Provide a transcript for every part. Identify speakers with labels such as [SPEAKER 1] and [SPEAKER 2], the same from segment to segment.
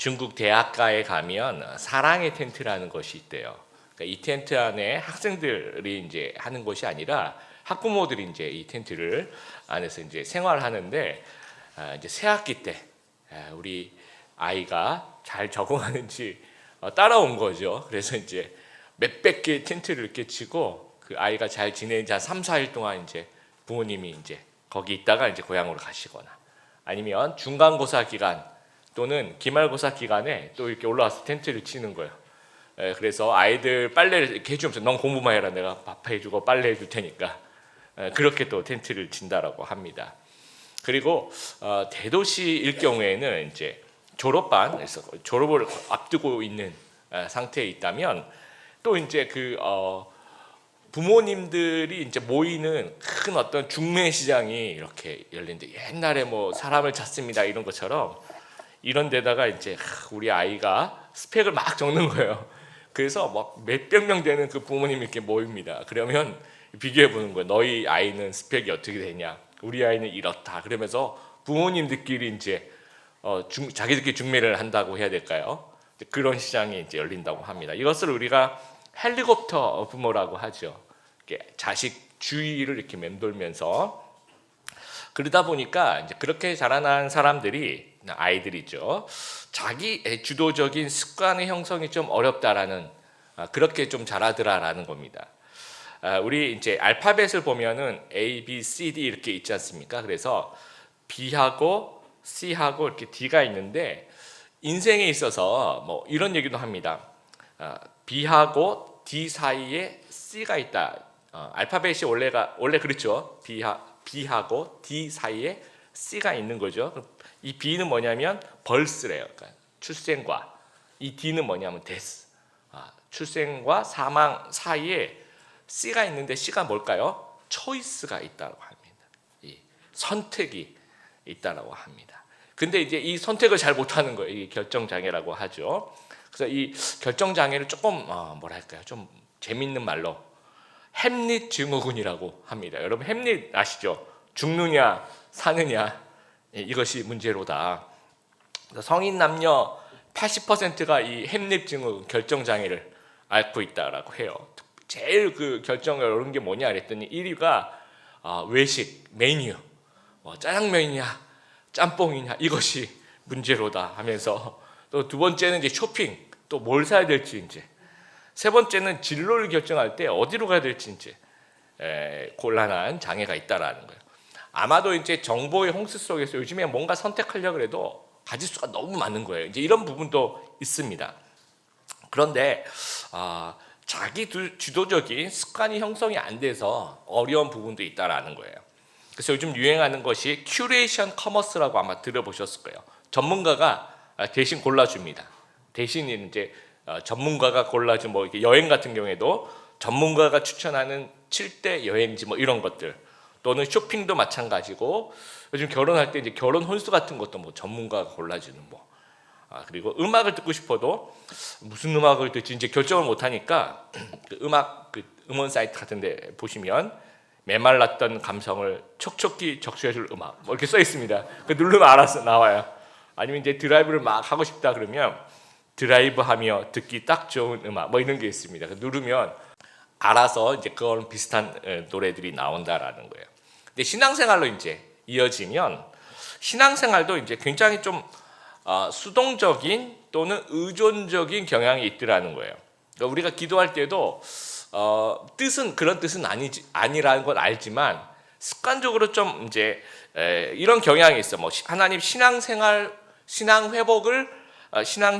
[SPEAKER 1] 중국 대학가에 가면 사랑의 텐트라는 것이 있대요. 그러니까 이 텐트 안에 학생들이 이제 하는 것이 아니라 학부모들이 이제 이 텐트를 안에서 이제 생활하는데, 이제 새 학기 때 우리 아이가 잘 적응하는지 따라온 거죠. 그래서 이제 몇백 개의 텐트를 이렇게 치고 그 아이가 잘 지내는지 한 3, 4일 동안 이제 부모님이 이제 거기 있다가 이제 고향으로 가시거나, 아니면 중간고사 기간 또는 기말고사 기간에 또 이렇게 올라와서 텐트를 치는 거예요. 그래서 아이들 빨래를 이렇게 해주면서 넌 공부만 해라, 내가 밥 해주고 빨래 해줄 테니까, 그렇게 또 텐트를 친다라고 합니다. 그리고 대도시일 경우에는 이제 졸업반에서 졸업을 앞두고 있는 상태에 있다면, 또 이제 그 부모님들이 이제 모이는 큰 어떤 중매 시장이 이렇게 열리는데, 옛날에 뭐 사람을 찾습니다 이런 것처럼 이런 데다가 이제 우리 아이가 스펙을 막 적는 거예요. 그래서 막 몇백 명 되는 그 부모님이 이렇게 모입니다. 그러면 비교해 보는 거예요. 너희 아이는 스펙이 어떻게 되냐, 우리 아이는 이렇다. 그러면서 부모님들끼리 이제 자기들끼리 중매를 한다고 해야 될까요? 그런 시장이 이제 열린다고 합니다. 이것을 우리가 헬리콥터 부모라고 하죠. 자식 주위를 이렇게 맴돌면서, 그러다 보니까 이제 그렇게 자라난 사람들이, 아이들이죠, 자기 주도적인 습관의 형성이 좀 어렵다라는, 그렇게 좀 자라더라라는 겁니다. 우리 이제 알파벳을 보면은 A, B, C, D 이렇게 있지 않습니까? 그래서 B하고 C하고 이렇게 D가 있는데, 인생에 있어서 뭐 이런 얘기도 합니다. B하고 D 사이에 C가 있다. 알파벳이 원래 그렇죠. B하고 D 사이에 C가 있는 거죠. 이 B는 뭐냐면 벌스래요. 그러니까 출생과, 이 D는 뭐냐면 데스. 출생과 사망 사이에 C가 있는데, C가 뭘까요? 초이스가 있다고 합니다. 이 선택이 있다라고 합니다. 근데 이제 이 선택을 잘 못하는 거예요. 이 결정 장애라고 하죠. 그래서 이 결정 장애를 조금 뭐랄까요, 좀 재밌는 말로 햄릿 증후군이라고 합니다. 여러분 햄릿 아시죠? 죽느냐 사느냐, 이것이 문제로다. 성인 남녀 80%가 이 햄릿 증후군, 결정 장애를 앓고 있다라고 해요. 제일 그 결정이 어려운 게 뭐냐 그랬더니 1위가 외식 메뉴, 짜장면이냐 짬뽕이냐, 이것이 문제로다 하면서, 또 두 번째는 이제 쇼핑, 또 뭘 사야 될지, 이제 세 번째는 진로를 결정할 때 어디로 가야 될지 이제 곤란한 장애가 있다라는 거예요. 아마도 이제 정보의 홍수 속에서 요즘에 뭔가 선택하려고 해도 가짓수가 너무 많은 거예요. 이제 이런 부분도 있습니다. 그런데 자기 주도적인 습관이 형성이 안 돼서 어려운 부분도 있다라는 거예요. 그래서 요즘 유행하는 것이 큐레이션 커머스라고 아마 들어보셨을 거예요. 전문가가 대신 골라줍니다. 대신 이제 전문가가 골라준 뭐 이렇게 여행 같은 경우에도 전문가가 추천하는 7대 여행지 뭐 이런 것들, 또는 쇼핑도 마찬가지고, 요즘 결혼할 때 이제 결혼 혼수 같은 것도 뭐 전문가가 골라주는 뭐, 그리고 음악을 듣고 싶어도 무슨 음악을 듣지 이제 결정을 못 하니까 그 음원 사이트 같은데 보시면 메말랐던 감성을 촉촉히 적셔줄 음악 뭐 이렇게 써 있습니다. 그 누르면 알아서 나와요. 아니면 이제 드라이브를 막 하고 싶다 그러면 드라이브하며 듣기 딱 좋은 음악 뭐 이런 게 있습니다. 누르면 알아서 이제 그런 비슷한 노래들이 나온다라는 거예요. 근데 신앙생활로 이제 이어지면, 신앙생활도 이제 굉장히 좀 수동적인 또는 의존적인 경향이 있더라는 거예요. 그러니까 우리가 기도할 때도 뜻은 그런 뜻은 아니라는 건 알지만, 습관적으로 좀 이제 이런 경향이 있어. 뭐 하나님 신앙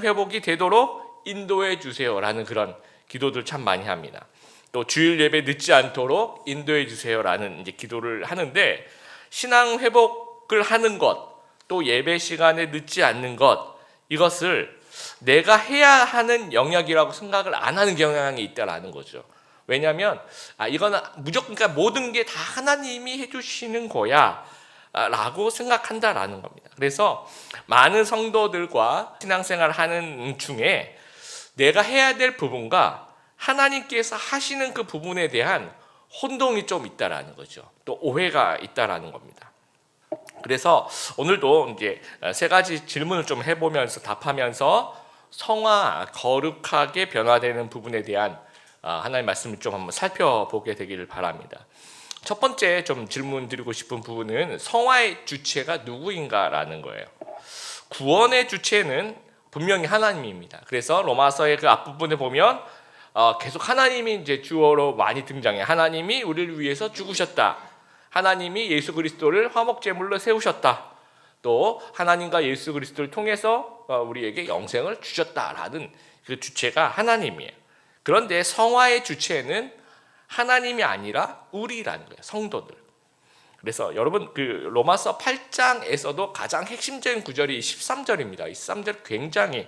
[SPEAKER 1] 회복이 되도록 인도해 주세요라는 그런 기도들 참 많이 합니다. 또 주일 예배 늦지 않도록 인도해 주세요라는 이제 기도를 하는데, 신앙 회복을 하는 것, 또 예배 시간에 늦지 않는 것, 이것을 내가 해야 하는 영역이라고 생각을 안 하는 경향이 있다라는 거죠. 왜냐하면 이거는 무조건, 그러니까 모든 게 다 하나님이 해주시는 거야 라고 생각한다라는 겁니다. 그래서 많은 성도들과 신앙생활 하는 중에 내가 해야 될 부분과 하나님께서 하시는 그 부분에 대한 혼동이 좀 있다라는 거죠. 또 오해가 있다라는 겁니다. 그래서 오늘도 이제 세 가지 질문을 좀 해보면서 답하면서 성화, 거룩하게 변화되는 부분에 대한 하나님의 말씀을 좀 한번 살펴보게 되기를 바랍니다. 첫 번째 좀 질문 드리고 싶은 부분은 성화의 주체가 누구인가라는 거예요. 구원의 주체는 분명히 하나님입니다. 그래서 로마서의 그 앞부분에 보면 계속 하나님이 이제 주어로 많이 등장해. 하나님이 우리를 위해서 죽으셨다. 하나님이 예수 그리스도를 화목제물로 세우셨다. 또 하나님과 예수 그리스도를 통해서 우리에게 영생을 주셨다라는 그 주체가 하나님이에요. 그런데 성화의 주체는 하나님이 아니라 우리라는 거예요. 성도들. 그래서 여러분 그 로마서 8장에서도 가장 핵심적인 구절이 13절입니다. 이 13절 굉장히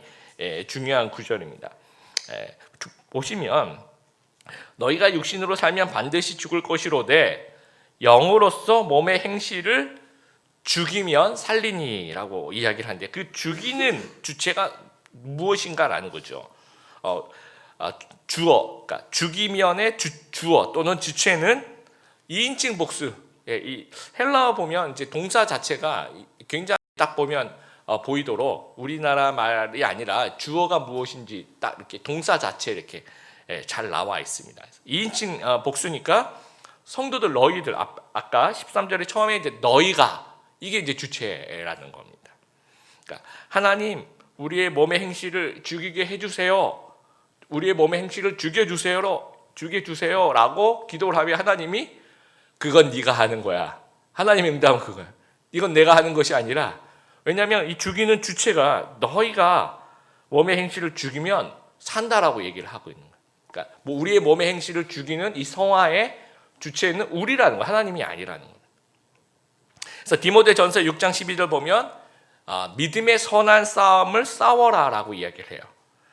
[SPEAKER 1] 중요한 구절입니다. 보시면 너희가 육신으로 살면 반드시 죽을 것이로되 영으로서 몸의 행실을 죽이면 살리니라고 이야기를 하는데 그 죽이는 주체가 무엇인가라는 거죠. 주어, 그러니까 죽이면의 주어 또는 주체는 2인칭 복수. 이 헬라어 보면 이제 동사 자체가 굉장히 딱 보면 보이도록 우리나라 말이 아니라 주어가 무엇인지 딱 이렇게 동사 자체 이렇게 잘 나와 있습니다. 2인칭 복수니까 성도들 너희들 아까 13절에 처음에 이제 너희가 이게 이제 주체라는 겁니다. 그러니까 하나님 우리의 몸의 행실을 죽이게 해주세요. 우리의 몸의 행실을 죽여주세요라고 기도를 하면 하나님이 그건 네가 하는 거야. 하나님의 응답은 그거야. 이건 내가 하는 것이 아니라 왜냐하면 이 죽이는 주체가 너희가 몸의 행실을 죽이면 산다라고 얘기를 하고 있는 거야. 그러니까 뭐 우리의 몸의 행실을 죽이는 이 성화의 주체는 우리라는 거야. 하나님이 아니라는 거야. 그래서 디모데전서 6장 12절 보면 믿음의 선한 싸움을 싸워라라고 이야기를 해요.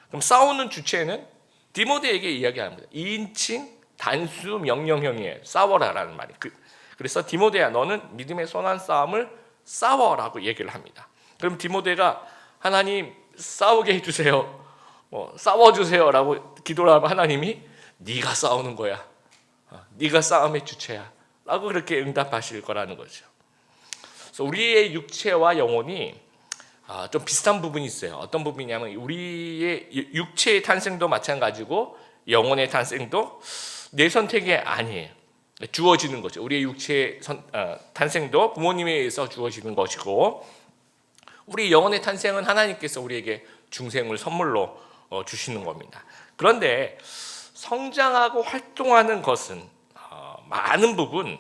[SPEAKER 1] 그럼 싸우는 주체는 디모데에게 이야기하는 거예요. 2인칭 단수 명령형이에요. 싸워라라는 말이. 그래서 디모데야 너는 믿음의 선한 싸움을 싸워라고 얘기를 합니다. 그럼 디모데가 하나님 싸우게 해주세요. 싸워주세요라고 기도를 하면 하나님이 네가 싸우는 거야. 네가 싸움의 주체야. 라고 그렇게 응답하실 거라는 거죠. 그래서 우리의 육체와 영혼이 좀 비슷한 부분이 있어요. 어떤 부분이냐면 우리의 육체의 탄생도 마찬가지고 영혼의 탄생도 내 선택이 아니에요. 주어지는 거죠. 우리의 육체의 탄생도 부모님에 의해서 주어지는 것이고 우리 영혼의 탄생은 하나님께서 우리에게 중생을 선물로 주시는 겁니다. 그런데 성장하고 활동하는 것은 많은 부분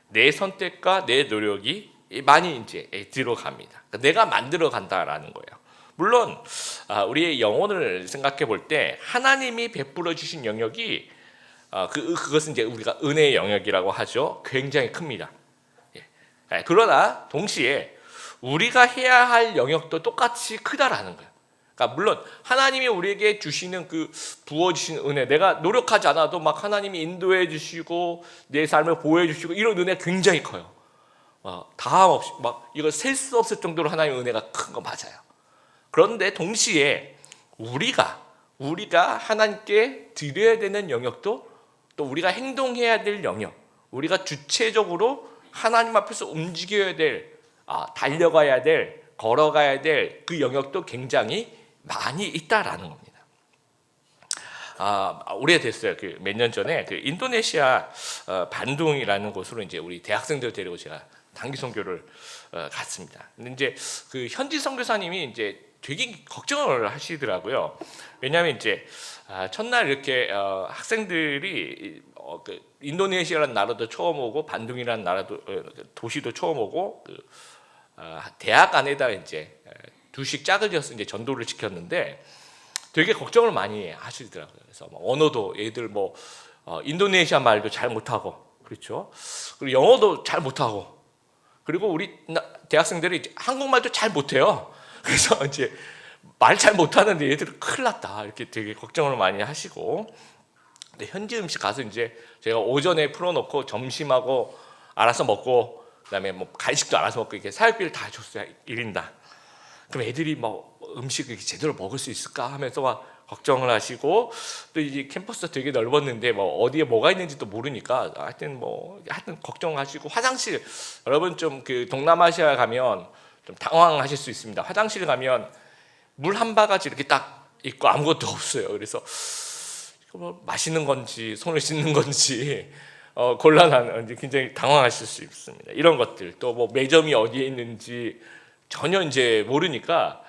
[SPEAKER 1] 내 선택과 내 노력이 많이 이제 들어갑니다. 내가 만들어 간다라는 거예요. 물론 우리의 영혼을 생각해 볼 때 하나님이 베풀어 주신 영역이 그것은 이제 우리가 은혜의 영역이라고 하죠. 굉장히 큽니다. 그러나 동시에 우리가 해야 할 영역도 똑같이 크다라는 거예요. 그러니까 물론 하나님이 우리에게 주시는 그 부어주신 은혜, 내가 노력하지 않아도 막 하나님이 인도해 주시고 내 삶을 보호해 주시고 이런 은혜가 굉장히 커요. 다함 없이 막 이걸 셀 수 없을 정도로 하나님의 은혜가 큰 거 맞아요. 그런데 동시에 우리가 하나님께 드려야 되는 영역도 또 우리가 행동해야 될 영역, 우리가 주체적으로 하나님 앞에서 움직여야 될, 달려가야 될, 걸어가야 될 그 영역도 굉장히 많이 있다라는 겁니다. 오래됐어요. 몇 년 전에 인도네시아 반둥이라는 곳으로 이제 우리 대학생들 데리고 제가 단기 선교를 갔습니다. 근데 이제 그 현지 선교사님이 이제 되게 걱정을 하시더라고요. 왜냐하면 이제 첫날 이렇게 학생들이 인도네시아라는 나라도 처음 오고 반둥이라는 나라도 도시도 처음 오고 대학 안에다 이제 두식 짝을 지어서 이제 전도를 시켰는데 되게 걱정을 많이 하시더라고요. 그래서 언어도 애들 인도네시아 말도 잘 못하고 그렇죠. 그리고 영어도 잘 못하고 그리고 우리 대학생들이 한국말도 잘 못해요. 그래서 이제 말 잘 못하는데 얘들 큰일 났다 이렇게 되게 걱정을 많이 하시고 근데 현지 음식 가서 이제 제가 오전에 풀어놓고 점심하고 알아서 먹고 그다음에 간식도 알아서 먹고 이렇게 사육비를 다 줬어요. 1인당. 그럼 애들이 음식을 제대로 먹을 수 있을까 하면서 막 걱정을 하시고 또 이제 캠퍼스가 되게 넓었는데 뭐 어디에 뭐가 있는지도 모르니까 하여튼 걱정하시고 화장실 여러분 좀 그 동남아시아 가면 좀 당황하실 수 있습니다. 화장실 가면 물 한 바가지 이렇게 딱 있고 아무것도 없어요. 그래서 이거 뭐 마시는 건지 손을 씻는 건지 곤란한 굉장히 당황하실 수 있습니다. 이런 것들 또 뭐 매점이 어디에 있는지 전혀 이제 모르니까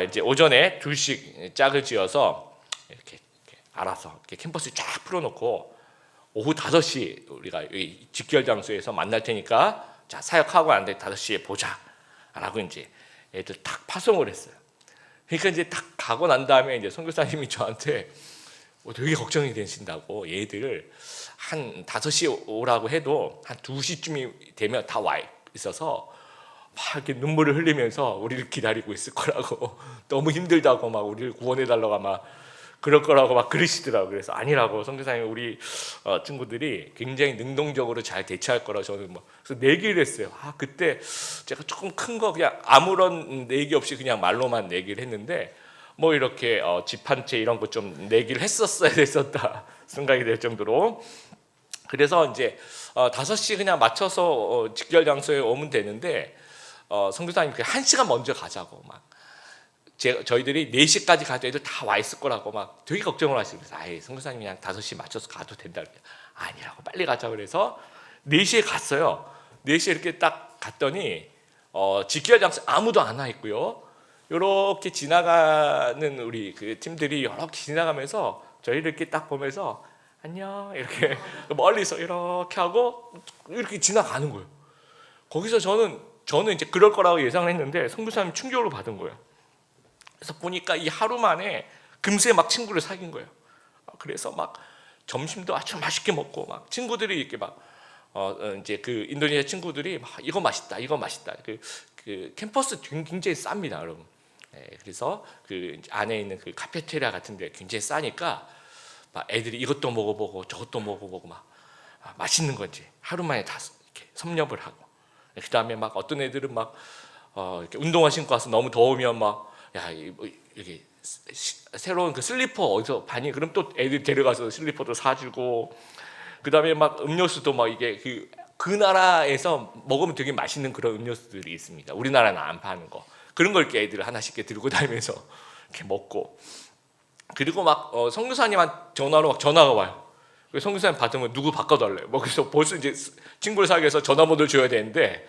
[SPEAKER 1] 이제 오전에 둘씩 짝을 지어서 이렇게 알아서 이렇게 캠퍼스 쫙 풀어놓고 오후 5시 우리가 이 직결 장소에서 만날 테니까 자 사역하고 안 돼 5시에 보자라고 이제 애들 딱 파송을 했어요. 그러니까 이제 딱 가고 난 다음에 이제 선교사님이 저한테 되게 걱정이 되신다고 얘들 한 5시에 오라고 해도 한 2시쯤이 되면 다 와 있어서 막 이렇게 눈물을 흘리면서 우리를 기다리고 있을 거라고 너무 힘들다고 막 우리를 구원해 달라고 막 그럴 거라고 막 그러시더라고요. 그래서 아니라고 선교사님 우리 친구들이 굉장히 능동적으로 잘 대처할 거라고 저는 그래서 내기를 했어요. 그때 제가 조금 큰 거 그냥 아무런 내기 없이 그냥 말로만 내기를 했는데 뭐 이렇게 집 한 채 이런 거 좀 내기를 했었어야 됐었다 생각이 될 정도로 그래서 이제 5시 그냥 맞춰서 직결 장소에 오면 되는데 선교사님 1시간 먼저 가자고 막 저희들이 4시까지 가도 애들 다 와 있을 거라고 막 되게 걱정을 하시면서 선교사님 그냥 5시 맞춰서 가도 된다. 아니라고 빨리 가자 그래서 4시에 갔어요. 4시에 이렇게 딱 갔더니 직결 장소 아무도 안 와 있고요. 이렇게 지나가는 우리 그 팀들이 이렇게 지나가면서 저희를 이렇게 딱 보면서 안녕 이렇게 멀리서 이렇게 하고 이렇게 지나가는 거예요. 거기서 저는 이제 그럴 거라고 예상을 했는데 선교사님 충격을 받은 거예요. 그래서 보니까 이 하루 만에 금세 막 친구를 사귄 거예요. 그래서 막 점심도 아주 맛있게 먹고 막 친구들이 이렇게 막 이제 그 인도네시아 친구들이 막 이거 맛있다. 그 캠퍼스 굉장히 쌉니다, 여러분. 그래서 그 안에 있는 그 카페테리아 같은데 굉장히 싸니까 막 애들이 이것도 먹어보고 저것도 먹어보고 막 맛있는 건지 하루 만에 다 이렇게 섭렵을 하고 그 다음에 막 어떤 애들은 막 이렇게 운동화 신고 와서 너무 더우면 막 이게 새로운 그 슬리퍼 어디서 파니? 그럼 또 애들 데려가서 슬리퍼도 사주고 그 다음에 막 음료수도 막 이게 그 나라에서 먹으면 되게 맛있는 그런 음료수들이 있습니다. 우리나라는 안 파는 거 그런 걸 이렇게 애들 하나씩 이렇게 들고 다니면서 이렇게 먹고 그리고 막 선교사님한테 전화로 막 전화가 와요. 선교사님 받으면 누구 바꿔달래요. 그래서 벌써 이제 친구를 사귀어서 전화번호를 줘야 되는데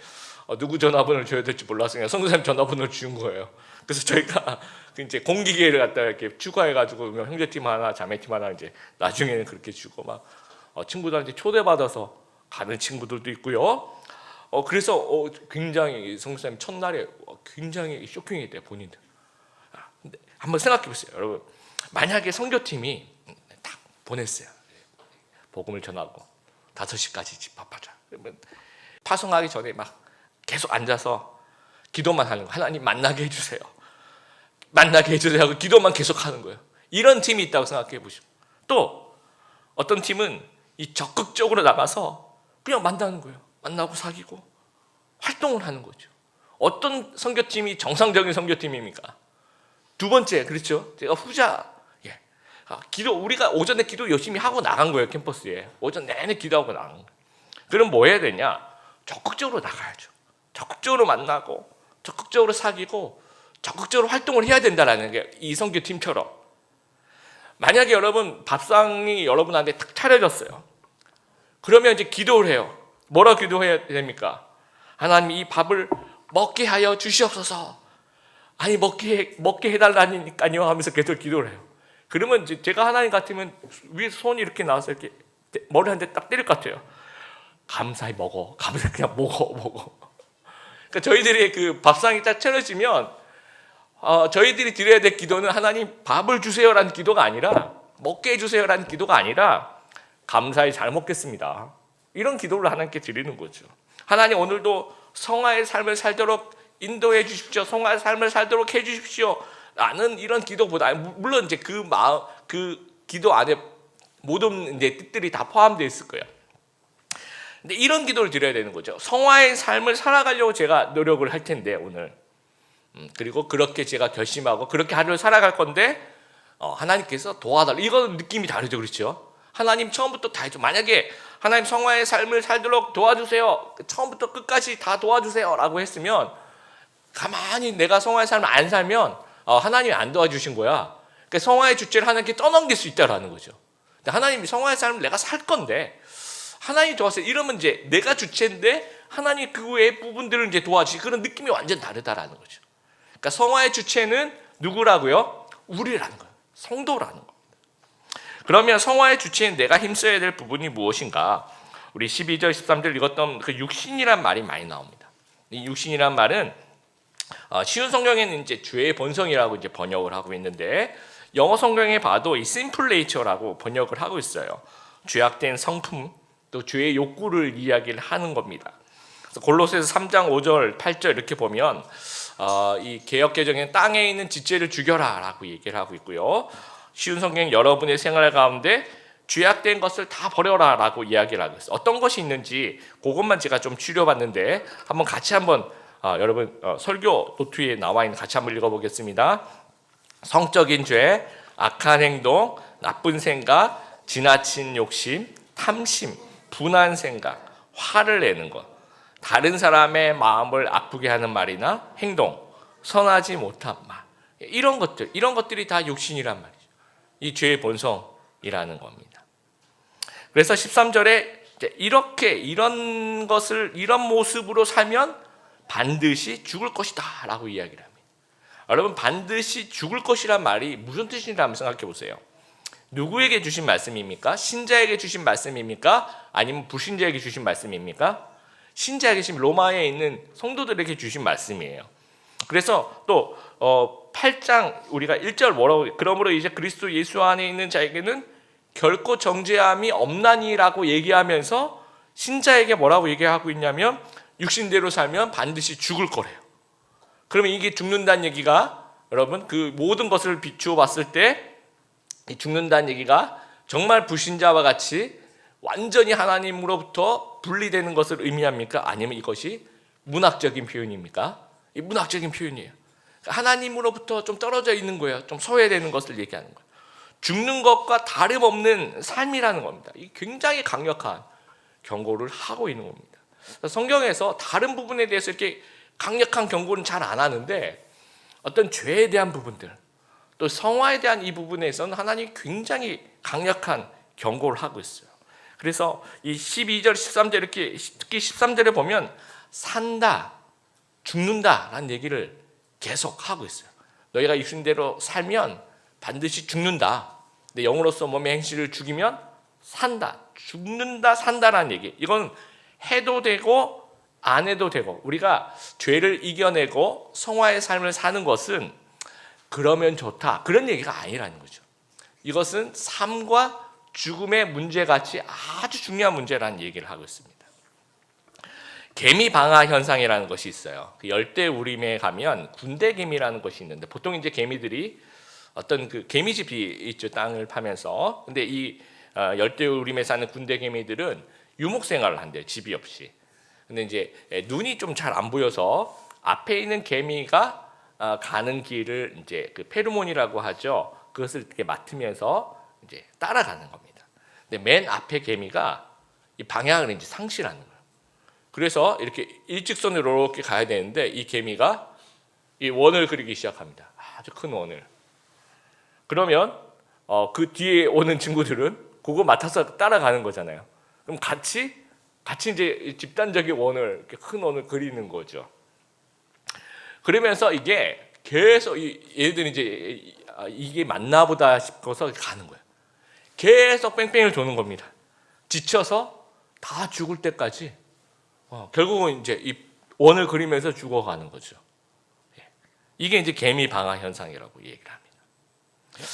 [SPEAKER 1] 누구 전화번호를 줘야 될지 몰랐으니까 선교사님 전화번호를 준 거예요. 그래서 저희가 이제 공기계를 갖다 이렇게 추가해가지고 형제팀 하나, 자매팀 하나 이제 나중에는 그렇게 주고 막 친구들한테 초대받아서 가는 친구들도 있고요. 그래서 굉장히 선교사님 첫날에 굉장히 쇼킹이 돼요 본인들. 근데 한번 생각해 보세요, 여러분. 만약에 선교팀이 딱 보냈어요. 복음을 전하고 5시까지 집합하자. 그러면 파송하기 전에 막 계속 앉아서 기도만 하는 거. 하나님 만나게 해주세요. 만나게 해주세요 하고 기도만 계속 하는 거예요. 이런 팀이 있다고 생각해 보시고 또 어떤 팀은 이 적극적으로 나가서 그냥 만나는 거예요. 만나고 사귀고 활동을 하는 거죠. 어떤 선교팀이 정상적인 선교팀입니까? 두 번째, 그렇죠? 제가 후자. 기도 우리가 오전에 기도 열심히 하고 나간 거예요. 캠퍼스에 오전 내내 기도하고 나간 거예요. 그럼 뭐 해야 되냐? 적극적으로 나가야죠. 적극적으로 만나고 적극적으로 사귀고 적극적으로 활동을 해야 된다라는 게 이 선교팀처럼. 만약에 여러분 밥상이 여러분한테 탁 차려졌어요. 그러면 이제 기도를 해요. 뭐라 기도해야 됩니까? 하나님 이 밥을 먹게 하여 주시옵소서. 아니 먹게 해달라니까요 하면서 계속 기도를 해요. 그러면 이제 제가 하나님 같으면 위에 손이 이렇게 나와서 이렇게 머리 한 대 딱 때릴 것 같아요. 감사히 먹어. 감사히 그냥 먹어. 그러니까 저희들이 그 밥상이 딱 차려지면 저희들이 드려야 될 기도는 하나님 밥을 주세요라는 기도가 아니라 먹게 해주세요라는 기도가 아니라 감사히 잘 먹겠습니다. 이런 기도를 하나님께 드리는 거죠. 하나님 오늘도 성화의 삶을 살도록 인도해 주십시오. 성화의 삶을 살도록 해 주십시오. 라는 이런 기도보다 물론 이제 그 마음 그 기도 안에 모든 이제 뜻들이 다 포함되어 있을 거예요. 근데 이런 기도를 드려야 되는 거죠. 성화의 삶을 살아가려고 제가 노력을 할 텐데 오늘 그리고 그렇게 제가 결심하고 그렇게 하루를 살아갈 건데 하나님께서 도와달라. 이건 느낌이 다르죠, 그렇죠? 하나님 처음부터 다 해줘. 만약에 하나님 성화의 삶을 살도록 도와주세요, 처음부터 끝까지 다 도와주세요라고 했으면 가만히 내가 성화의 삶을 안 살면 하나님이 안 도와주신 거야. 그러니까 성화의 주체를 하나님께 떠넘길 수 있다라는 거죠. 근데 하나님이 성화의 삶을 내가 살 건데 하나님이 도와주세요 이러면 이제 내가 주체인데 하나님 그 외의 부분들을 이제 도와주시, 그런 느낌이 완전 다르다라는 거죠. 그러니까 성화의 주체는 누구라고요? 우리라는 거예요. 성도라는 겁니다. 그러면 성화의 주체인 내가 힘써야 될 부분이 무엇인가? 우리 12절 13절 읽었던 그 육신이란 말이 많이 나옵니다. 이 육신이란 말은 쉬운 성경에는 이제 죄의 본성이라고 이제 번역을 하고 있는데, 영어 성경에 봐도 이 sinful nature라고 번역을 하고 있어요. 죄악된 성품, 또 죄의 욕구를 이야기를 하는 겁니다. 그래서 골로새서 3장 5절 8절 이렇게 보면 이 개역개정에는 땅에 있는 지체를 죽여라라고 얘기를 하고 있고요. 쉬운 성경 여러분의 생활 가운데 죄악된 것을 다 버려라라고 이야기를 하고 있어요. 어떤 것이 있는지 그것만 제가 좀 추려봤는데 한번 같이 한번 여러분 설교 노트에 나와 있는 같이 한번 읽어보겠습니다. 성적인 죄, 악한 행동, 나쁜 생각, 지나친 욕심, 탐심, 분한 생각, 화를 내는 것, 다른 사람의 마음을 아프게 하는 말이나 행동, 선하지 못한 말, 이런 것들이 다 육신이란 말이죠. 이 죄의 본성이라는 겁니다. 그래서 13절에 이런 모습으로 살면 반드시 죽을 것이다 라고 이야기를 합니다. 여러분, 반드시 죽을 것이란 말이 무슨 뜻인지 한번 생각해 보세요. 누구에게 주신 말씀입니까? 신자에게 주신 말씀입니까? 아니면 불신자에게 주신 말씀입니까? 신자에게 주신, 로마에 있는 성도들에게 주신 말씀이에요. 그래서 또 8장 우리가 1절 뭐라고, 그러므로 이제 그리스도 예수 안에 있는 자에게는 결코 정죄함이 없나니라고 얘기하면서 신자에게 뭐라고 얘기하고 있냐면 육신대로 살면 반드시 죽을 거래요. 그러면 이게 죽는다는 얘기가, 여러분 그 모든 것을 비추어 봤을 때 이 죽는다는 얘기가 정말 불신자와 같이 완전히 하나님으로부터 분리되는 것을 의미합니까? 아니면 이것이 문학적인 표현입니까? 이 문학적인 표현이에요. 하나님으로부터 좀 떨어져 있는 거예요. 좀 소외되는 것을 얘기하는 거예요. 죽는 것과 다름없는 삶이라는 겁니다. 이 굉장히 강력한 경고를 하고 있는 겁니다. 성경에서 다른 부분에 대해서 이렇게 강력한 경고는 잘 안 하는데 어떤 죄에 대한 부분들, 또 성화에 대한 이 부분에서는 하나님이 굉장히 강력한 경고를 하고 있어요. 그래서 이 12절, 13절 이렇게, 특히 13절에 보면 산다, 죽는다라는 얘기를 계속 하고 있어요. 너희가 육신대로 살면 반드시 죽는다. 내 영으로서 몸의 행실을 죽이면 산다, 죽는다, 산다라는 얘기. 이건 해도 되고 안 해도 되고, 우리가 죄를 이겨내고 성화의 삶을 사는 것은 그러면 좋다, 그런 얘기가 아니라는 거죠. 이것은 삶과 죽음의 문제같이 아주 중요한 문제라는 얘기를 하고 있습니다. 개미 방아 현상이라는 것이 있어요. 그 열대우림에 가면 군대개미라는 것이 있는데, 보통 이제 개미들이 어떤 그 개미집이 있죠, 땅을 파면서. 근데 이 열대우림에 사는 군대개미들은 유목생활을 한대요, 집이 없이. 근데 이제 눈이 좀 잘 안 보여서 앞에 있는 개미가 가는 길을 이제 그 페로몬이라고 하죠. 그것을 이렇게 맡으면서 이제 따라가는 겁니다. 근데 맨 앞에 개미가 이 방향을 이제 상실하는 거예요. 그래서 이렇게 일직선으로 이렇게 가야 되는데 이 개미가 이 원을 그리기 시작합니다. 아주 큰 원을. 그러면 그 뒤에 오는 친구들은 그거 맡아서 따라가는 거잖아요. 그럼 같이 이제 집단적인 원을, 이렇게 큰 원을 그리는 거죠. 그러면서 이게 계속 얘들이 이제 이게 맞나 보다 싶어서 가는 거예요. 계속 뺑뺑이를 도는 겁니다. 지쳐서 다 죽을 때까지 결국은 이제 이 원을 그리면서 죽어가는 거죠. 이게 이제 개미 방아 현상이라고 얘기를 합니다.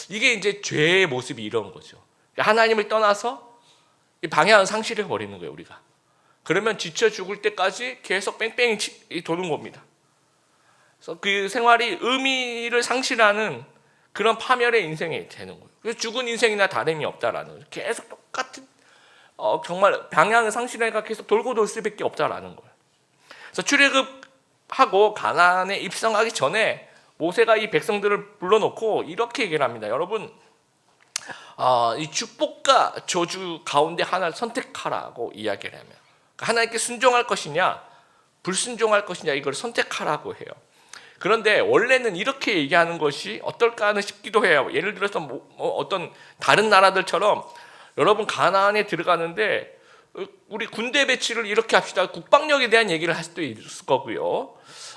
[SPEAKER 1] 이게 이제 죄의 모습이 이런 거죠. 하나님을 떠나서 이 방향을 상실해 버리는 거예요, 우리가. 그러면 지쳐 죽을 때까지 계속 뺑뺑이 도는 겁니다. 그래서 그 생활이 의미를 상실하는 그런 파멸의 인생이 되는 거예요. 그래서 죽은 인생이나 다름이 없다라는 거죠. 계속 똑같은 정말 방향을 상실해가 계속 돌고 돌 수밖에 없다라는 거예요. 그래서 출애굽하고 가나안에 입성하기 전에 모세가 이 백성들을 불러놓고 이렇게 얘기를 합니다. 여러분, 이 축복과 저주 가운데 하나를 선택하라고 이야기를 하면, 하나님께 순종할 것이냐 불순종할 것이냐 이걸 선택하라고 해요. 그런데 원래는 이렇게 얘기하는 것이 어떨까 하는 싶기도 해요. 예를 들어서 어떤 다른 나라들처럼 여러분 가나안에 들어가는데 우리 군대 배치를 이렇게 합시다. 국방력에 대한 얘기를 할 수도 있을 거고요.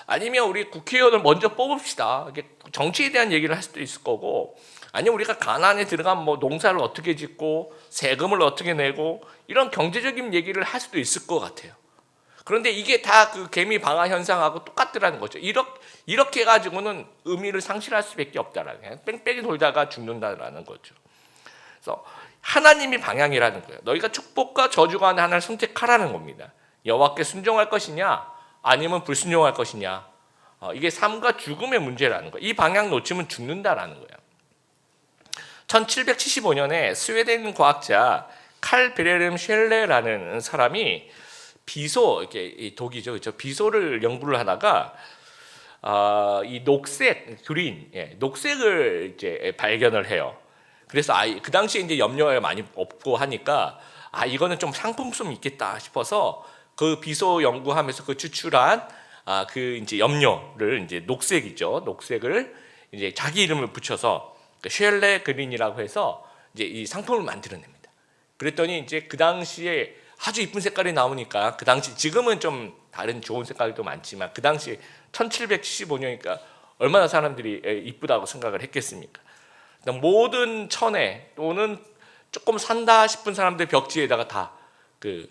[SPEAKER 1] 아니면 우리 국회의원을 먼저 뽑읍시다. 정치에 대한 얘기를 할 수도 있을 거고, 아니면 우리가 가나안에 들어가면 뭐 농사를 어떻게 짓고 세금을 어떻게 내고 이런 경제적인 얘기를 할 수도 있을 것 같아요. 그런데 이게 다 그 개미 방화 현상하고 똑같더라는 거죠. 이렇게 해가지고는 의미를 상실할 수밖에 없다라는 거예요. 뺑뺑이 돌다가 죽는다라는 거죠. 그래서 하나님이 방향이라는 거예요. 너희가 축복과 저주 가운데 하나를 선택하라는 겁니다. 여호와께 순종할 것이냐 아니면 불순종할 것이냐. 이게 삶과 죽음의 문제라는 거예요. 이 방향 놓치면 죽는다라는 거예요. 1775년에 스웨덴 과학자 칼 베레름 쉘레라는 사람이 비소, 이렇게 독이죠, 그렇죠? 비소를 연구를 하다가 이 녹색, 그린, 녹색을 이제 발견을 해요. 그래서 그 당시에 이제 염료가 많이 없고 하니까 이거는 좀 상품성이 있겠다 싶어서 그 비소 연구하면서 그 추출한 그 이제 염료를 이제 녹색이죠, 녹색을 이제 자기 이름을 붙여서 쉘레 그린이라고 해서 이제 이 상품을 만들어냅니다. 그랬더니 이제 그 당시에 아주 이쁜 색깔이 나오니까, 그 당시 지금은 좀 다른 좋은 색깔도 많지만 그 당시 1775년이니까 얼마나 사람들이 이쁘다고 생각을 했겠습니까? 모든 천에 또는 조금 산다 싶은 사람들 벽지에다가 다 그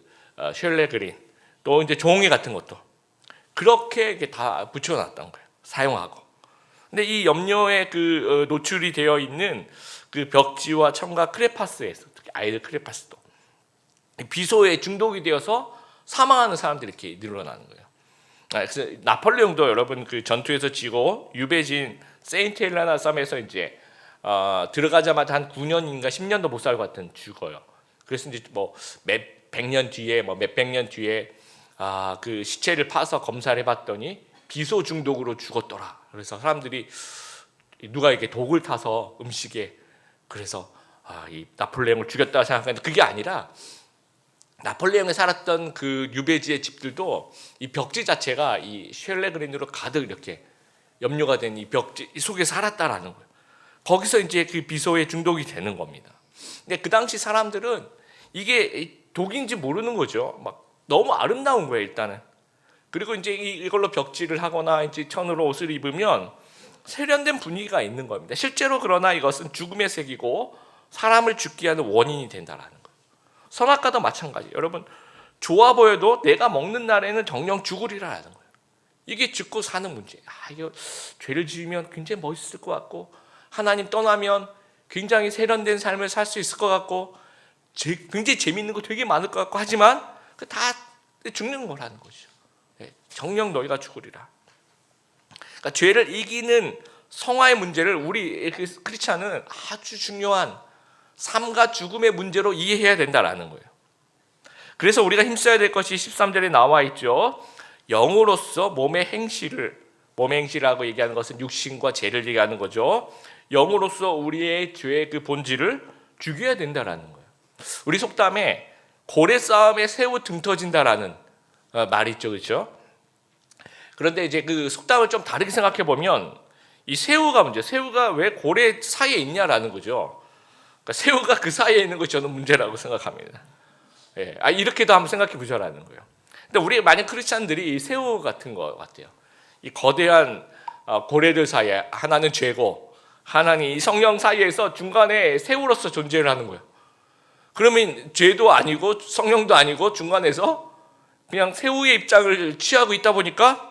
[SPEAKER 1] 쉘레 그린, 또 이제 종이 같은 것도 그렇게 이렇게 다 붙여놨던 거예요. 사용하고. 근데 이 염료에 그 노출이 되어 있는 그 벽지와 천과 크레파스에서, 특히 아이들 크레파스도 비소에 중독이 되어서 사망하는 사람들이 이렇게 늘어나는 거예요. 그래서 나폴레옹도 여러분 그 전투에서 지고 유배진 세인트 헬레나 섬에서 이제 들어가자마자 한 9년인가 10년도 못 살고 하여튼 죽어요. 그래서 이제 뭐 몇백 년 뒤에 몇백 년 뒤에 그 시체를 파서 검사를 해봤더니 비소 중독으로 죽었더라. 그래서 사람들이 누가 이렇게 독을 타서 음식에, 그래서 이 나폴레옹을 죽였다고 생각하는데 그게 아니라 나폴레옹이 살았던 그 유배지의 집들도 이 벽지 자체가 이 쉘레 그린으로 가득 이렇게 염료가 된 이 벽지 속에 살았다라는 거예요. 거기서 이제 그 비소에 중독이 되는 겁니다. 근데 그 당시 사람들은 이게 독인지 모르는 거죠. 막 너무 아름다운 거예요, 일단은. 그리고 이제 이걸로 벽지를 하거나 이제 천으로 옷을 입으면 세련된 분위기가 있는 겁니다. 실제로 그러나 이것은 죽음의 색이고 사람을 죽게 하는 원인이 된다라는 거예요. 선악과도 마찬가지. 여러분, 좋아 보여도 내가 먹는 날에는 정녕 죽으리라는 거예요. 이게 죽고 사는 문제. 이거 죄를 지으면 굉장히 멋있을 것 같고, 하나님 떠나면 굉장히 세련된 삶을 살 수 있을 것 같고, 굉장히 재밌는 거 되게 많을 것 같고, 하지만 다 죽는 거라는 거죠. 정녕 너희가 죽으리라. 그러니까 죄를 이기는 성화의 문제를 우리 크리스찬은 아주 중요한 삶과 죽음의 문제로 이해해야 된다라는 거예요. 그래서 우리가 힘써야 될 것이 13절에 나와 있죠. 영으로서 몸의 행실이라고 얘기하는 것은 육신과 죄를 얘기하는 거죠. 영으로서 우리의 죄의 그 본질을 죽여야 된다라는 거예요. 우리 속담에 고래 싸움에 새우 등 터진다라는 말이 있죠, 그렇죠? 그런데 이제 그 속담을 좀 다르게 생각해 보면 이 새우가 문제, 새우가 왜 고래 사이에 있냐라는 거죠. 그러니까 새우가 그 사이에 있는 것이 저는 문제라고 생각합니다. 이렇게도 한번 생각해 보자라는 거예요. 근데 우리 만약 크리스찬들이 새우 같은 것 같아요. 이 거대한 고래들 사이에 하나는 죄고 하나는 이 성령 사이에서 중간에 새우로서 존재를 하는 거예요. 그러면 죄도 아니고 성령도 아니고 중간에서 그냥 새우의 입장을 취하고 있다 보니까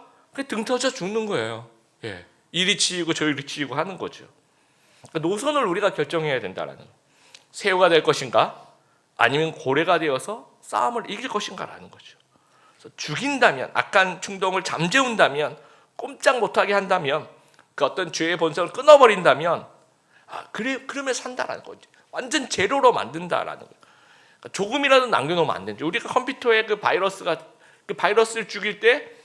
[SPEAKER 1] 등 터져 죽는 거예요. 이리 치이고 저리 치이고 하는 거죠. 그러니까 노선을 우리가 결정해야 된다는 거예요. 새우가 될 것인가 아니면 고래가 되어서 싸움을 이길 것인가라는 거죠. 그래서 죽인다면, 악한 충동을 잠재운다면, 꼼짝 못하게 한다면, 그 어떤 죄의 본성을 끊어버린다면 그러면 산다라는 거죠. 완전 제로로 만든다라는 거예요. 그러니까 조금이라도 남겨놓으면 안 되죠. 우리가 컴퓨터에 그 바이러스를 죽일 때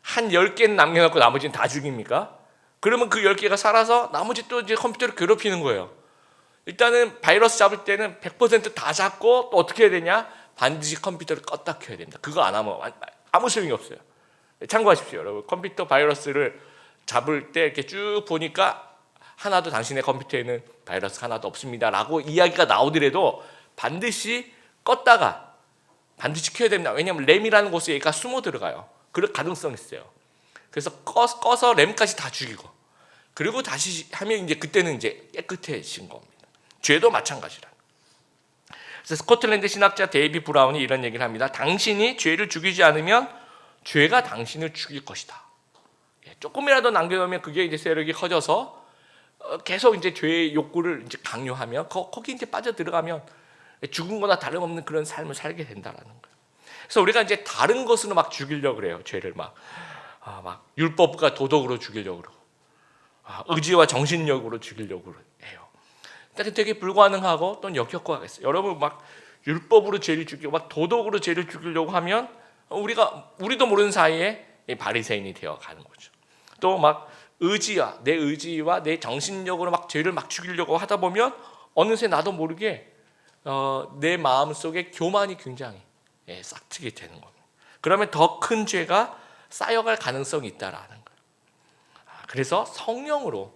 [SPEAKER 1] 한 10개는 남겨놓고 나머지는 다 죽입니까? 그러면 그 10개가 살아서 나머지 또 이제 컴퓨터를 괴롭히는 거예요. 일단은 바이러스 잡을 때는 100%다 잡고 또 어떻게 해야 되냐? 반드시 컴퓨터를 껐다 켜야 됩니다. 그거 안 하면 아무 소용이 없어요. 참고하십시오, 여러분. 컴퓨터 바이러스를 잡을 때 이렇게 쭉 보니까 하나도 당신의 컴퓨터에는 바이러스 하나도 없습니다라고 이야기가 나오더라도 반드시 껐다가 반드시 켜야 됩니다. 왜냐하면 램이라는 곳에 얘가 숨어 들어가요. 그럴 가능성이 있어요. 그래서 꺼서 램까지 다 죽이고 그리고 다시 하면 이제 그때는 이제 깨끗해진 겁니다. 죄도 마찬가지라. 그래서 스코틀랜드 신학자 데이비 브라운이 이런 얘기를 합니다. 당신이 죄를 죽이지 않으면 죄가 당신을 죽일 것이다. 조금이라도 남겨놓으면 그게 이제 세력이 커져서 계속 이제 죄의 욕구를 이제 강요하면 거기 이제 빠져 들어가면 죽은 거나 다름없는 그런 삶을 살게 된다라는 거예요. 그래서 우리가 이제 다른 것으로 막 죽이려고 그래요. 죄를 막 율법과 도덕으로 죽이려고 그러고 의지와 정신력으로 죽이려고 해요. 되게 불가능하고 또는 역효과가 있어요. 여러분 막 율법으로 죄를 죽이고 막 도덕으로 죄를 죽이려고 하면 우리도 모르는 사이에 바리새인이 되어 가는 거죠. 또 막 내 의지와 내 정신력으로 막 죄를 막 죽이려고 하다 보면 어느새 나도 모르게 내 마음 속에 교만이 굉장히 싹트게 되는 겁니다. 그러면 더 큰 죄가 쌓여갈 가능성이 있다라는 거예요. 그래서 성령으로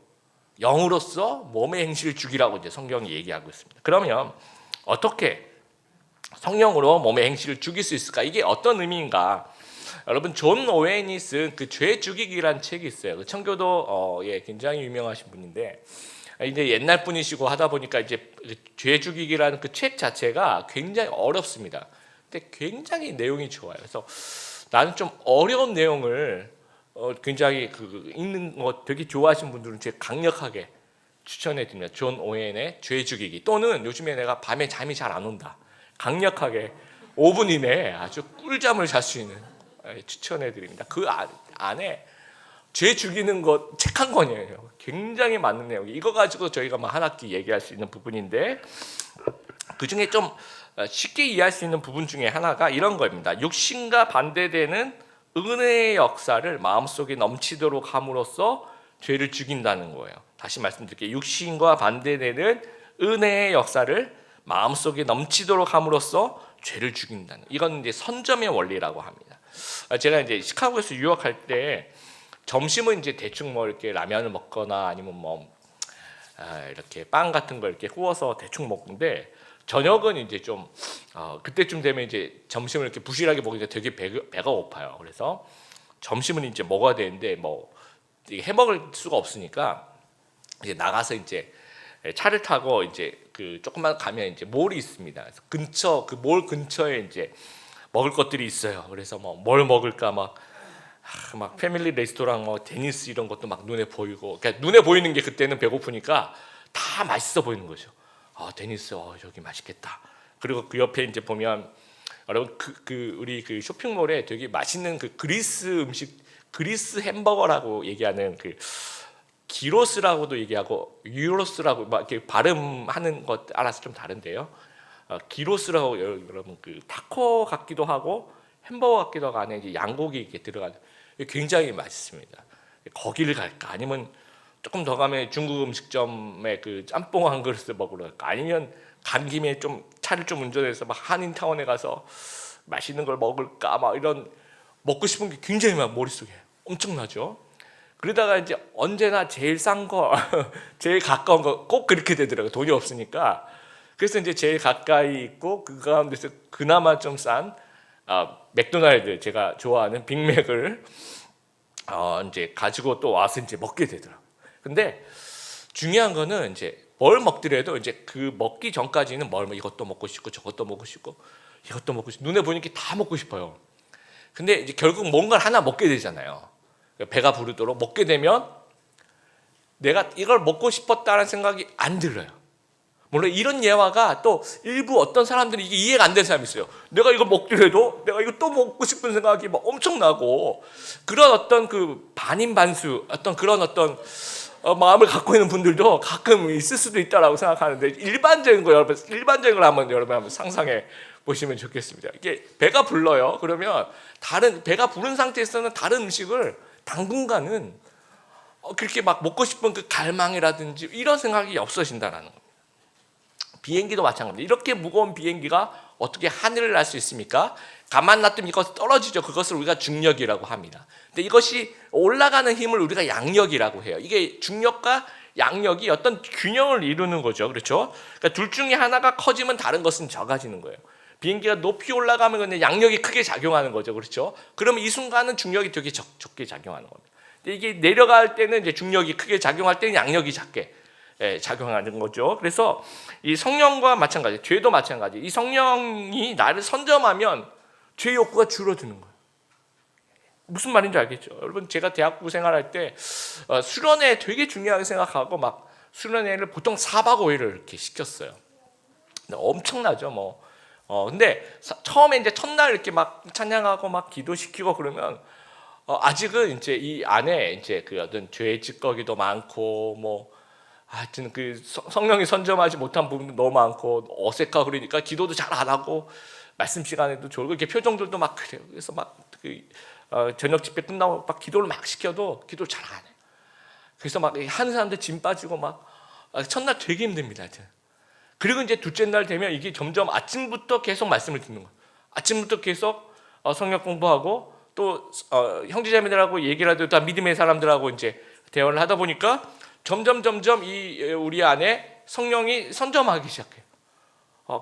[SPEAKER 1] 영으로서 몸의 행실을 죽이라고 이제 성경이 얘기하고 있습니다. 그러면 어떻게 성령으로 몸의 행실을 죽일 수 있을까? 이게 어떤 의미인가? 여러분 존 오웬이 쓴 그 죄 죽이기라는 책이 있어요. 그 청교도 굉장히 유명하신 분인데 이제 옛날 분이시고 하다 보니까 이제 죄 죽이기라는 그 책 자체가 굉장히 어렵습니다. 근데 굉장히 내용이 좋아요. 그래서 나는 좀 어려운 내용을 굉장히 읽는 거 되게 좋아하시는 분들은 제가 강력하게 추천해 드립니다. 존 오웬의 죄 죽이기 또는 요즘에 내가 밤에 잠이 잘 안 온다. 강력하게 5분 이내에 아주 꿀잠을 잘 수 있는 추천해 드립니다. 그 안에 죄 죽이는 것 책 한 권이에요. 굉장히 많은 내용이 이거 가지고 저희가 한 학기 얘기할 수 있는 부분인데 그 중에 좀 쉽게 이해할 수 있는 부분 중에 하나가 이런 겁니다. 육신과 반대되는 은혜의 역사를 마음속에 넘치도록 함으로써 죄를 죽인다는 거예요. 다시 말씀드릴게요. 육신과 반대되는 은혜의 역사를 마음속에 넘치도록 함으로써 죄를 죽인다는. 이건 이제 선점의 원리라고 합니다. 제가 이제 시카고에서 유학할 때 점심은 이제 대충 뭐 이렇게 라면을 먹거나 아니면 뭐 이렇게 빵 같은 걸 이렇게 구워서 대충 먹는데 저녁은 이제 좀 그때쯤 되면 이제 점심을 이렇게 부실하게 먹으니까 되게 배가 고파요. 그래서 점심은 이제 먹어야 되는데 뭐 해 먹을 수가 없으니까 이제 나가서 이제 차를 타고 이제 그 조금만 가면 이제 몰이 있습니다. 그래서 근처 그 몰 근처에 이제 먹을 것들이 있어요. 그래서 뭐 뭘 먹을까 막 패밀리 레스토랑 뭐 데니스 이런 것도 막 눈에 보이고 그러니까 눈에 보이는 게 그때는 배고프니까 다 맛있어 보이는 거죠. 데니스 저기 맛있겠다. 그리고 그 옆에 이제 보면 여러분 우리 그 쇼핑몰에 되게 맛있는 그 그리스 음식 그리스 햄버거라고 얘기하는 그 기로스라고도 얘기하고 유로스라고 막 이렇게 발음하는 것 알아서 좀 다른데요. 기로스라고 여러분 그 타코 같기도 하고 햄버거 같기도 하고 안에 이제 양고기 이렇게 들어가는 굉장히 맛있습니다. 거기를 갈까 아니면 조금 더 가면 중국 음식점에 그 짬뽕 한 그릇을 먹으러 갈까 아니면 간 김에 좀 차를 좀 운전해서 막 한인타운에 가서 맛있는 걸 먹을까 막 이런 먹고 싶은 게 굉장히 막 머릿속에 엄청나죠. 그러다가 이제 언제나 제일 싼 거, 제일 가까운 거 꼭 그렇게 되더라고요. 돈이 없으니까. 그래서 이제 제일 가까이 있고 그 가운데서 그나마 좀 싼 맥도날드 제가 좋아하는 빅맥을 이제 가지고 또 와서 이제 먹게 되더라고요. 근데 중요한 거는 이제 뭘 먹더라도 이제 그 먹기 전까지는 이것도 먹고 싶고 저것도 먹고 싶고 이것도 먹고 싶고 눈에 보이는 게 다 먹고 싶어요. 근데 이제 결국 뭔가를 하나 먹게 되잖아요. 배가 부르도록 먹게 되면 내가 이걸 먹고 싶었다는 생각이 안 들어요. 물론 이런 예화가 또 일부 어떤 사람들이 이게 이해가 안 되는 사람이 있어요. 내가 이걸 먹더라도 내가 이거 또 먹고 싶은 생각이 막 엄청나고 그런 어떤 그 반인반수 어떤 그런 어떤 마음을 갖고 있는 분들도 가끔 있을 수도 있다라고 생각하는데 일반적인 걸 한번 상상해 보시면 좋겠습니다. 이게 배가 불러요. 그러면 배가 부른 상태에서는 다른 음식을 당분간은 그렇게 막 먹고 싶은 그 갈망이라든지 이런 생각이 없어진다라는 겁니다. 비행기도 마찬가지입니다. 이렇게 무거운 비행기가 어떻게 하늘을 날 수 있습니까? 가만 놔두면 이것이 떨어지죠. 그것을 우리가 중력이라고 합니다. 근데 이것이 올라가는 힘을 우리가 양력이라고 해요. 이게 중력과 양력이 어떤 균형을 이루는 거죠. 그렇죠? 그러니까 둘 중에 하나가 커지면 다른 것은 작아지는 거예요. 비행기가 높이 올라가면 근데 양력이 크게 작용하는 거죠. 그렇죠? 그러면 이 순간은 중력이 되게 적게 작용하는 겁니다. 근데 이게 내려갈 때는 이제 중력이 크게 작용할 때는 양력이 작게 작용하는 거죠. 그래서 이 성령과 마찬가지, 죄도 마찬가지. 이 성령이 나를 선점하면 죄 욕구가 줄어드는 거예요. 무슨 말인지 알겠죠? 여러분, 제가 대학부 생활할 때 수련회 되게 중요하게 생각하고 막 수련회를 보통 4박 5일을 이렇게 시켰어요. 근데 엄청나죠, 뭐. 근데 처음에 이제 첫날 이렇게 막 찬양하고 막 기도시키고 그러면 아직은 이제 이 안에 이제 그 어떤 죄의 찌꺼기도 많고 뭐 하여튼 그 성령이 선점하지 못한 부분도 너무 많고 어색하고 그러니까 기도도 잘 안 하고 말씀 시간에도 졸고 이렇게 표정들도 막 그래요. 그래서 막 그 저녁 집회 끝나고 막 기도를 막 시켜도 기도를 잘 안 해요. 그래서 막 하는 사람들 짐 빠지고 막 첫날 되게 힘듭니다. 하여튼. 그리고 이제 둘째 날 되면 이게 점점 아침부터 계속 말씀을 듣는 거예요. 아침부터 계속 성경 공부하고 또 형제자매들하고 얘기를 하도 다 믿음의 사람들하고 이제 대화를 하다 보니까 점점 이 우리 안에 성령이 선점하기 시작해요.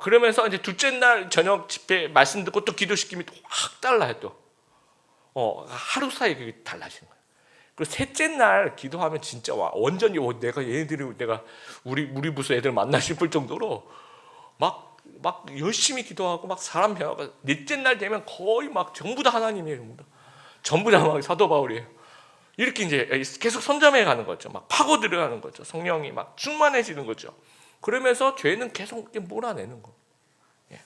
[SPEAKER 1] 그러면서 이제 둘째 날 저녁 집회 말씀 듣고 또 기도시키면 확 달라요. 또 하루 사이에 그게 달라지는 거예요. 그리고 셋째 날 기도하면 진짜 완전히 내가 우리 부서 애들 만나 싶을 정도로 막 열심히 기도하고 막 사람 변화가. 넷째 날 되면 거의 막 전부 다 하나님이에요. 전부 다 막 사도 바울이에요. 이렇게 이제 계속 선점해 가는 거죠. 막 파고 들어가는 거죠. 성령이 막 충만해지는 거죠. 그러면서 죄는 계속 몰아내는 거. 예.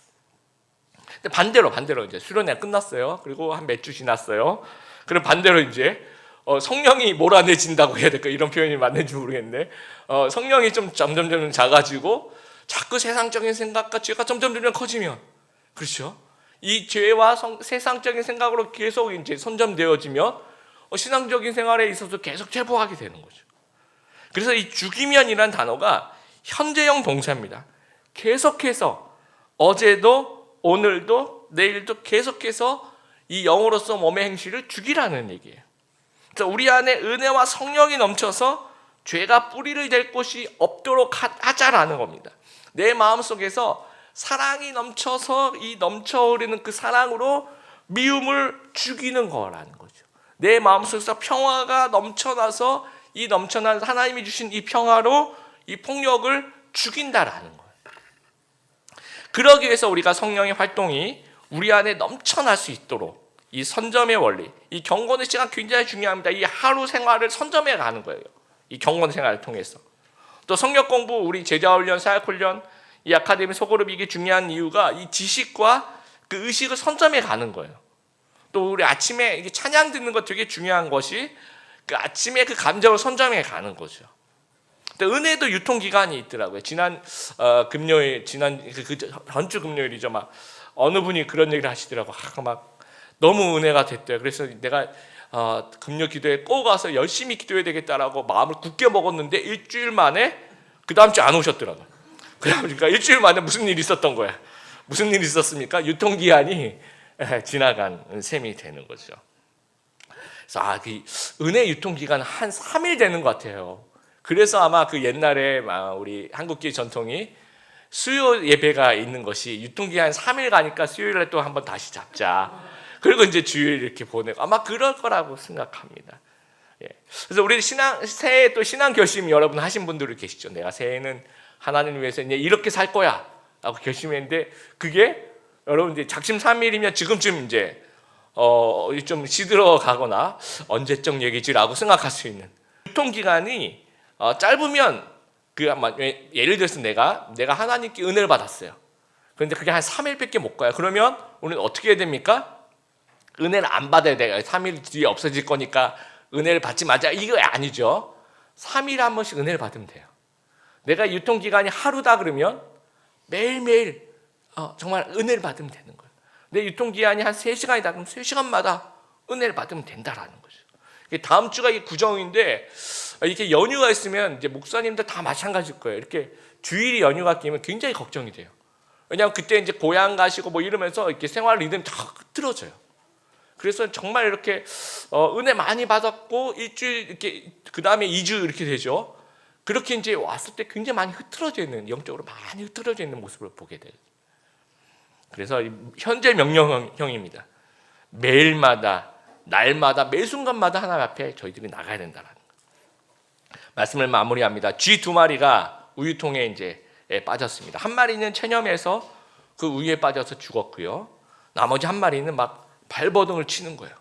[SPEAKER 1] 근데 반대로 이제 수련회 끝났어요. 그리고 한 몇 주 지났어요. 그리고 반대로 이제 성령이 몰아내진다고 해야 될까, 이런 표현이 맞는지 모르겠는데 성령이 좀 점점 작아지고 자꾸 세상적인 생각과 죄가 점점 커지면, 그렇죠? 이 죄와 세상적인 생각으로 계속 이제 선점되어지면 신앙적인 생활에 있어서 계속 퇴보하게 되는 거죠. 그래서 이 죽이면이라는 단어가 현재형 동사입니다. 계속해서 어제도 오늘도 내일도 계속해서 이 영으로서 몸의 행실을 죽이라는 얘기예요. 그래서 우리 안에 은혜와 성령이 넘쳐서 죄가 뿌리를 댈 곳이 없도록 하자라는 겁니다. 내 마음속에서 사랑이 넘쳐서 이 넘쳐흐르는 그 사랑으로 미움을 죽이는 거라는 거죠. 내 마음속에서 평화가 넘쳐나서 이 넘쳐난 하나님이 주신 이 평화로 이 폭력을 죽인다라는 거예요. 그러기 위해서 우리가 성령의 활동이 우리 안에 넘쳐날 수 있도록 이 선점의 원리, 이 경건의 시간 굉장히 중요합니다. 이 하루 생활을 선점해 가는 거예요. 이 경건 생활을 통해서. 또 성역 공부, 우리 제자 훈련, 사역 훈련, 이 아카데미 소그룹, 이게 중요한 이유가 이 지식과 그 의식을 선점해 가는 거예요. 또 우리 아침에 이게 찬양 듣는 거 되게 중요한 것이 그 아침에 그 감정을 선점해 가는 거죠. 근데 은혜도 유통 기간이 있더라고요. 지난 금요일, 전주 금요일이죠. 막 어느 분이 그런 얘기를 하시더라고. 막 너무 은혜가 됐대요. 그래서 내가 금요 기도에 꼭 가서 열심히 기도해야 되겠다라고 마음을 굳게 먹었는데 일주일 만에 그 다음 주에 안 오셨더라고요. 그러니까 일주일 만에 무슨 일이 있었던 거야. 무슨 일이 있었습니까? 유통기한이 지나간 셈이 되는 거죠. 그래서 그 은혜 유통기간 한 3일 되는 것 같아요. 그래서 아마 그 옛날에 우리 한국교회 전통이 수요 예배가 있는 것이 유통기한 3일 가니까 수요일에 또 한번 다시 잡자. 그리고 이제 주일 이렇게 보내고 아마 그럴 거라고 생각합니다. 예. 그래서 우리 새해 또 신앙 결심 여러분 하신 분들이 계시죠. 내가 새해는 하나님을 위해서 이제 이렇게 살 거야 라고 결심했는데 그게 여러분 이제 작심삼일이면 지금쯤 이제 좀 시들어 가거나 언제적 얘기지라고 생각할 수 있는 유통기간이 짧으면 예를 들어서 내가 하나님께 은혜를 받았어요. 그런데 그게 한 3일밖에 못 가요. 그러면 우리는 어떻게 해야 됩니까? 은혜를 안 받아야 돼요. 3일 뒤에 없어질 거니까 은혜를 받지 마자. 이거 아니죠. 3일에 한 번씩 은혜를 받으면 돼요. 내가 유통기간이 하루다 그러면 매일매일 정말 은혜를 받으면 되는 거예요. 내 유통기한이 한 3시간이다 그럼 3시간마다 은혜를 받으면 된다라는 거죠. 다음 주가 이 구정인데 이렇게 연휴가 있으면 이제 목사님들 다 마찬가지일 거예요. 이렇게 주일이 연휴가 끼면 굉장히 걱정이 돼요. 왜냐하면 그때 이제 고향 가시고 뭐 이러면서 이렇게 생활 리듬이 다 흐트러져요. 그래서 정말 이렇게 은혜 많이 받았고 일주일 이렇게 그 다음에 2주 이렇게 되죠. 그렇게 이제 왔을 때 굉장히 많이 흐트러져 있는, 영적으로 많이 흐트러져 있는 모습을 보게 돼요. 그래서 현재 명령형입니다. 매일마다, 날마다, 매 순간마다 하나님 앞에 저희들이 나가야 된다는 거. 말씀을 마무리합니다. 쥐 2마리가 우유통에 이제 빠졌습니다. 한 마리는 체념해서 그 우유에 빠져서 죽었고요. 나머지 한 마리는 막 발버둥을 치는 거예요.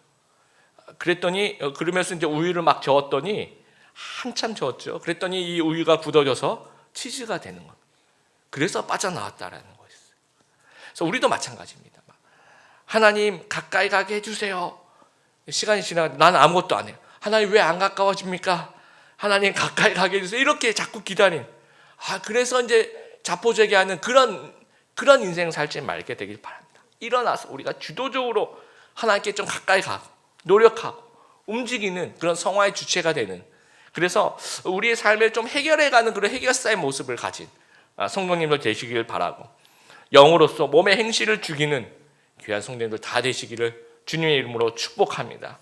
[SPEAKER 1] 그랬더니 그러면서 이제 우유를 막 저었더니 한참 저었죠. 그랬더니 이 우유가 굳어져서 치즈가 되는 겁니다. 그래서 빠져나왔다라는 거예요. 그래서 우리도 마찬가지입니다. 하나님 가까이 가게 해주세요. 시간이 지나가 나는 아무것도 안 해요. 하나님 왜 안 가까워집니까? 하나님 가까이 가게 해주세요. 이렇게 자꾸 기다린. 그래서 이제 자포자기하는 그런 인생 살지 말게 되길 바랍니다. 일어나서 우리가 주도적으로 하나님께 좀 가까이 가고 노력하고 움직이는 그런 성화의 주체가 되는, 그래서 우리의 삶을 좀 해결해가는 그런 해결사의 모습을 가진 성도님들 되시길 바라고, 영으로서 몸의 행실을 죽이는 귀한 성도님들 다 되시기를 주님의 이름으로 축복합니다.